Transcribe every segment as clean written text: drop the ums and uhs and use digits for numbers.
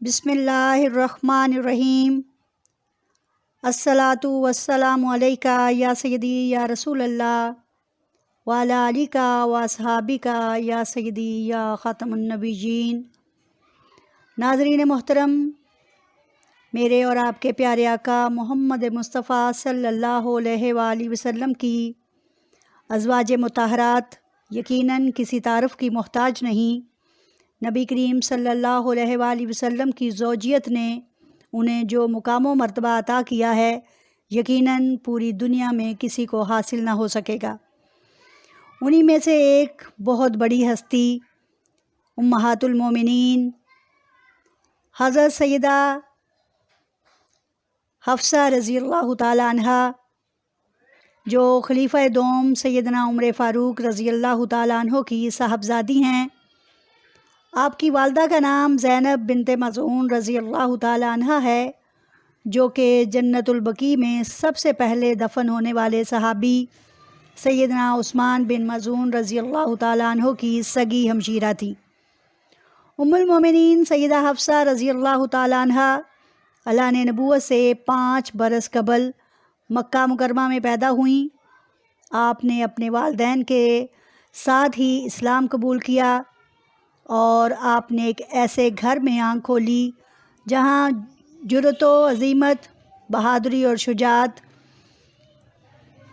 بسم اللہ الرحمن الرحیم۔ الصلاۃ والسلام علیکہ یا سیدی یا رسول اللہ وعلی آلک و اصحابک یا سیدی یا خاتم النبیین۔ ناظرین محترم، میرے اور آپ کے پیارے آقا محمد مصطفیٰ صلی اللہ علیہ وآلہ وسلم کی ازواج مطہرات یقیناً کسی تعارف کی محتاج نہیں۔ نبی کریم صلی اللہ علیہ وآلہ وسلم کی زوجیت نے انہیں جو مقام و مرتبہ عطا کیا ہے یقیناً پوری دنیا میں کسی کو حاصل نہ ہو سکے گا۔ انہی میں سے ایک بہت بڑی ہستی امہات المومنین حضرت سیدہ حفصہ رضی اللہ تعالی عنہا، جو خلیفہ دوم سیدنا عمر فاروق رضی اللہ تعالی عنہ کی صاحبزادی ہیں۔ آپ کی والدہ کا نام زینب بنت مظعون رضی اللہ تعالی عنہ ہے، جو کہ جنت البقیع میں سب سے پہلے دفن ہونے والے صحابی سیدنا عثمان بن مظعون رضی اللہ تعالی عنہ کی سگی ہمشیرہ تھی۔ ام المومنین سیدہ حفصہ رضی اللہ تعالی عنہ اعلان نبوت سے 5 برس قبل مکہ مکرمہ میں پیدا ہوئیں۔ آپ نے اپنے والدین کے ساتھ ہی اسلام قبول کیا اور آپ نے ایک ایسے گھر میں آنکھ کھولی جہاں جرأت و عزیمت، بہادری اور شجاعت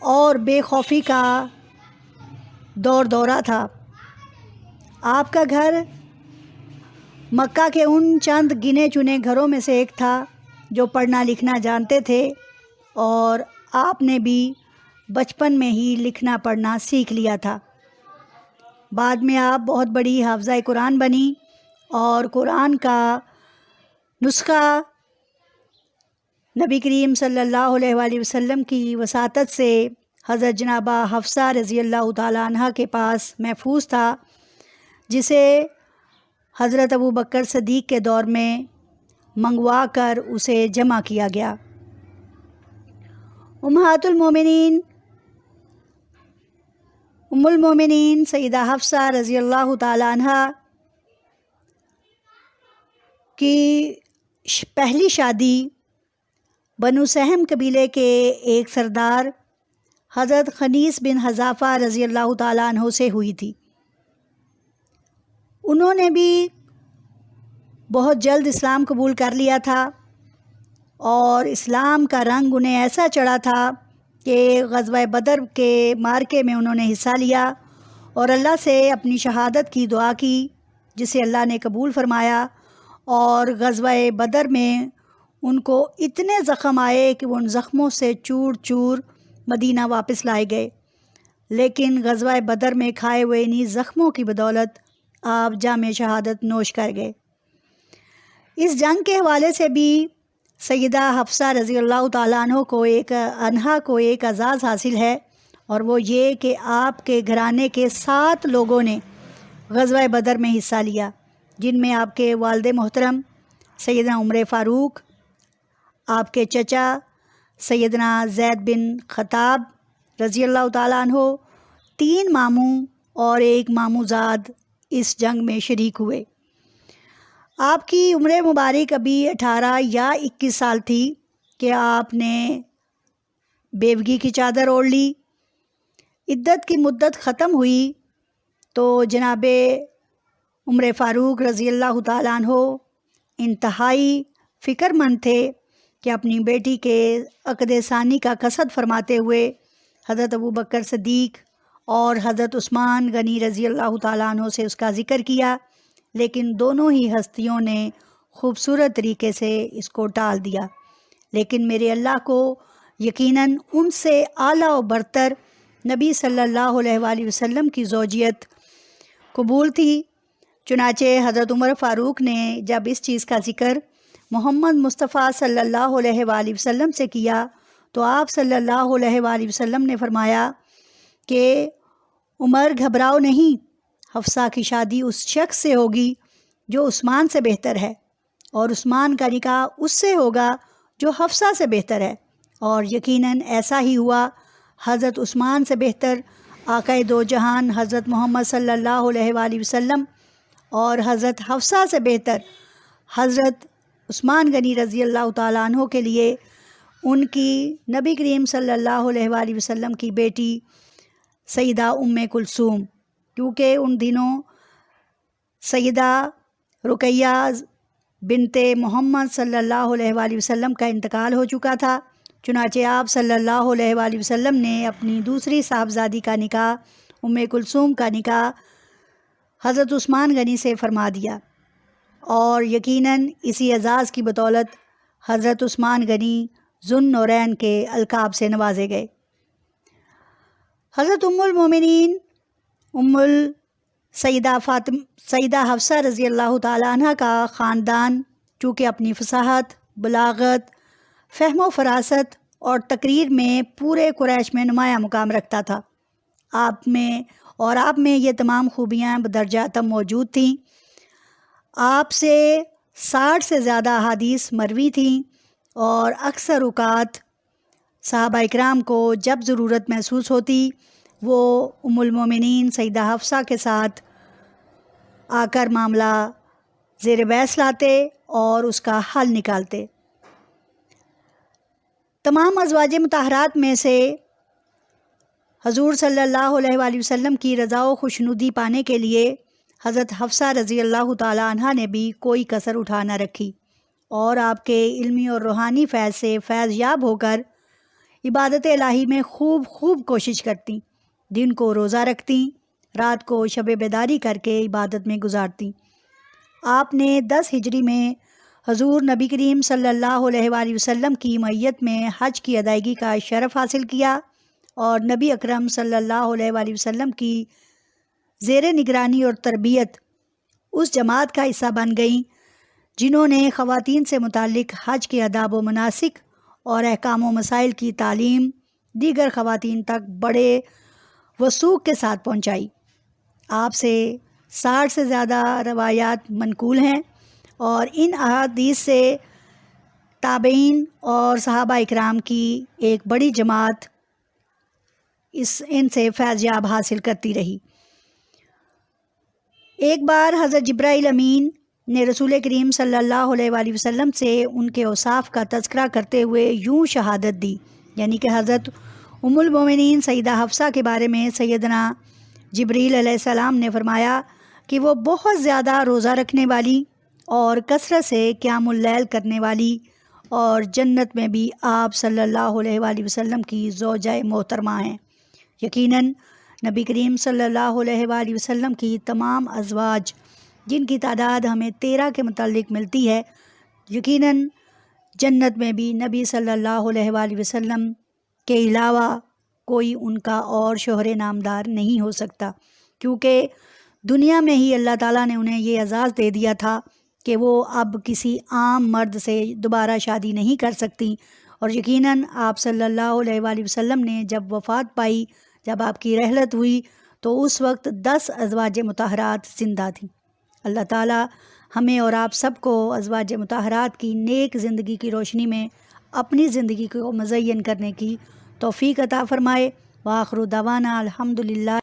اور بے خوفی کا دورہ تھا۔ آپ کا گھر مکہ کے ان چند گنے چنے گھروں میں سے ایک تھا جو پڑھنا لکھنا جانتے تھے، اور آپ نے بھی بچپن میں ہی لکھنا پڑھنا سیکھ لیا تھا۔ بعد میں آپ بہت بڑی حافظہ قرآن بنی اور قرآن کا نسخہ نبی کریم صلی اللہ علیہ وآلہ وسلم کی وساطت سے حضرت جنابہ حفصہ رضی اللہ تعالی عنہ کے پاس محفوظ تھا، جسے حضرت ابوبکر صدیق کے دور میں منگوا کر اسے جمع کیا گیا۔ ام المومنین سیدہ حفصہ رضی اللہ تعالی عنہ کی پہلی شادی بنو سہم قبیلے کے ایک سردار حضرت خنیس بن حذافہ رضی اللہ تعالی عنہ سے ہوئی تھی۔ انہوں نے بھی بہت جلد اسلام قبول کر لیا تھا اور اسلام کا رنگ انہیں ایسا چڑھا تھا کہ غزوہ بدر کے معرکے میں انہوں نے حصہ لیا اور اللہ سے اپنی شہادت کی دعا کی، جسے اللہ نے قبول فرمایا، اور غزوہ بدر میں ان کو اتنے زخم آئے کہ وہ ان زخموں سے چور چور مدینہ واپس لائے گئے، لیکن غزوہ بدر میں کھائے ہوئے انہی زخموں کی بدولت آپ جام شہادت نوش کر گئے۔ اس جنگ کے حوالے سے بھی سیدہ حفصہ رضی اللہ تعالیٰ عنہ کو ایک اعزاز حاصل ہے، اور وہ یہ کہ آپ کے گھرانے کے 7 لوگوں نے غزوہ بدر میں حصہ لیا، جن میں آپ کے والد محترم سیدنا عمر فاروق، آپ کے چچا سیدنا زید بن خطاب رضی اللہ تعالیٰ عنہ، 3 ماموں اور 1 ماموں زاد اس جنگ میں شریک ہوئے۔ آپ کی عمر مبارک ابھی 18 یا 21 سال تھی کہ آپ نے بیوگی کی چادر اوڑھ لی۔ عدت کی مدت ختم ہوئی تو جناب عمر فاروق رضی اللہ تعالیٰ عنہ انتہائی فکر مند تھے کہ اپنی بیٹی کے عقد ثانی کا قصد فرماتے ہوئے حضرت ابوبکر صدیق اور حضرت عثمان غنی رضی اللہ تعالیٰ عنہ سے اس کا ذکر کیا، لیکن دونوں ہی ہستیوں نے خوبصورت طریقے سے اس کو ٹال دیا۔ لیکن میرے اللہ کو یقیناً ان سے اعلیٰ و برتر نبی صلی اللہ علیہ وآلہ وسلم کی زوجیت قبول تھی۔ چنانچہ حضرت عمر فاروق نے جب اس چیز کا ذکر محمد مصطفیٰ صلی اللہ علیہ وآلہ وسلم سے کیا تو آپ صلی اللہ علیہ وآلہ وسلم نے فرمایا کہ عمر گھبراؤ نہیں، حفصہ کی شادی اس شخص سے ہوگی جو عثمان سے بہتر ہے، اور عثمان کا نکاح اس سے ہوگا جو حفصہ سے بہتر ہے، اور یقیناً ایسا ہی ہوا۔ حضرت عثمان سے بہتر آقائے دو جہان حضرت محمد صلی اللہ علیہ وآلہ وسلم اور حضرت حفصہ سے بہتر حضرت عثمان غنی رضی اللہ تعالیٰ عنہ کے لیے ان کی نبی کریم صلی اللہ علیہ وآلہ وسلم کی بیٹی سیدہ کلثوم، کیونکہ ان دنوں سیدہ رقیہ بنت محمد صلی اللہ علیہ وآلہ وسلم کا انتقال ہو چکا تھا۔ چنانچہ آپ صلی اللہ علیہ وآلہ وسلم نے اپنی دوسری صاحبزادی کا نکاح کلثوم کا نکاح حضرت عثمان غنی سے فرما دیا، اور یقیناً اسی اعزاز کی بدولت حضرت عثمان غنی ذو النورین کے القاب سے نوازے گئے۔ حضرت المومنین سیدہ حفصہ رضی اللہ تعالیٰ عنہ کا خاندان چونکہ اپنی فصاحت، بلاغت، فہم و فراست اور تقریر میں پورے قریش میں نمایاں مقام رکھتا تھا، آپ میں یہ تمام خوبیاں بدرجہ اتم موجود تھیں۔ آپ سے 60 سے زیادہ احادیث مروی تھیں، اور اکثر اوقات صحابہ اکرام کو جب ضرورت محسوس ہوتی وہ المومنین سیدہ حفصہ کے ساتھ آ کر معاملہ زیر بحث لاتے اور اس کا حل نکالتے۔ تمام ازواج مطہرات میں سے حضور صلی اللہ علیہ وآلہ وسلم کی رضا و خوشنودی پانے کے لیے حضرت حفصہ رضی اللہ تعالیٰ عنہ نے بھی کوئی کسر اٹھا نہ رکھی، اور آپ کے علمی اور روحانی فیض سے فیض یاب ہو کر عبادت الہی میں خوب کوشش کرتی، دن کو روزہ رکھتی، رات کو شب بیداری کر کے عبادت میں گزارتی۔ آپ نے 10 ہجری میں حضور نبی کریم صلی اللہ علیہ وآلہ وسلم کی معیت میں حج کی ادائیگی کا شرف حاصل کیا، اور نبی اکرم صلی اللہ علیہ وآلہ وسلم کی زیر نگرانی اور تربیت اس جماعت کا حصہ بن گئیں جنہوں نے خواتین سے متعلق حج کے آداب و مناسک اور احکام و مسائل کی تعلیم دیگر خواتین تک بڑے وثوق کے ساتھ پہنچائی۔ آپ سے 60 سے زیادہ روایات منقول ہیں، اور ان احادیث سے تابعین اور صحابہ اکرام کی ایک بڑی جماعت ان سے فیض یاب حاصل کرتی رہی۔ ایک بار حضرت جبرائیل امین نے رسول کریم صلی اللہ علیہ وآلہ وسلم سے ان کے اوصاف کا تذکرہ کرتے ہوئے یوں شہادت دی، یعنی کہ حضرت المومنین سیدہ حفصہ کے بارے میں سیدنا جبرائیل علیہ السلام نے فرمایا کہ وہ بہت زیادہ روزہ رکھنے والی اور کثرت سے قیام اللیل کرنے والی، اور جنت میں بھی آپ صلی اللہ علیہ وآلہ وسلم کی زوجہ محترمہ ہیں۔ یقیناً نبی کریم صلی اللہ علیہ وآلہ وسلم کی تمام ازواج جن کی تعداد ہمیں 13 کے متعلق ملتی ہے، یقیناً جنت میں بھی نبی صلی اللہ علیہ وآلہ وسلم کے علاوہ کوئی ان کا اور شوہر نامدار نہیں ہو سکتا، کیونکہ دنیا میں ہی اللہ تعالیٰ نے انہیں یہ اعزاز دے دیا تھا کہ وہ اب کسی عام مرد سے دوبارہ شادی نہیں کر سکتی، اور یقیناً آپ صلی اللہ علیہ وآلہ وسلم نے جب وفات پائی، جب آپ کی رحلت ہوئی، تو اس وقت 10 ازواج مطہرات زندہ تھیں۔ اللہ تعالیٰ ہمیں اور آپ سب کو ازواج مطہرات کی نیک زندگی کی روشنی میں اپنی زندگی کو مزین کرنے کی توفیق عطا فرمائے۔ وآخر دعوانا الحمدللہ۔